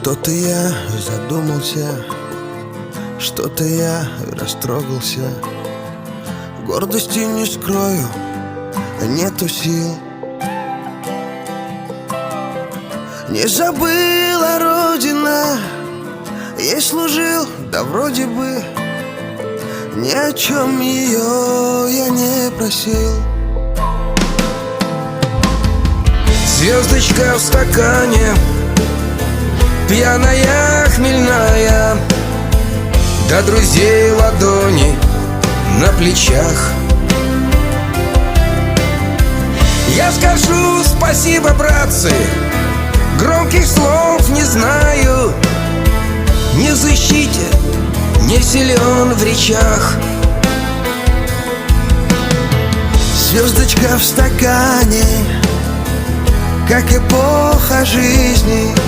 Что-то я задумался, что-то я растрогался. Гордости не скрою, нету сил. Не забыла Родина, ей служил, да вроде бы ни о чем ее я не просил. Звездочка в стакане, пьяная, хмельная, до друзей ладони на плечах. Я скажу спасибо, братцы, громких слов не знаю, не в защите, не силен в речах. Звездочка в стакане, как эпоха жизни,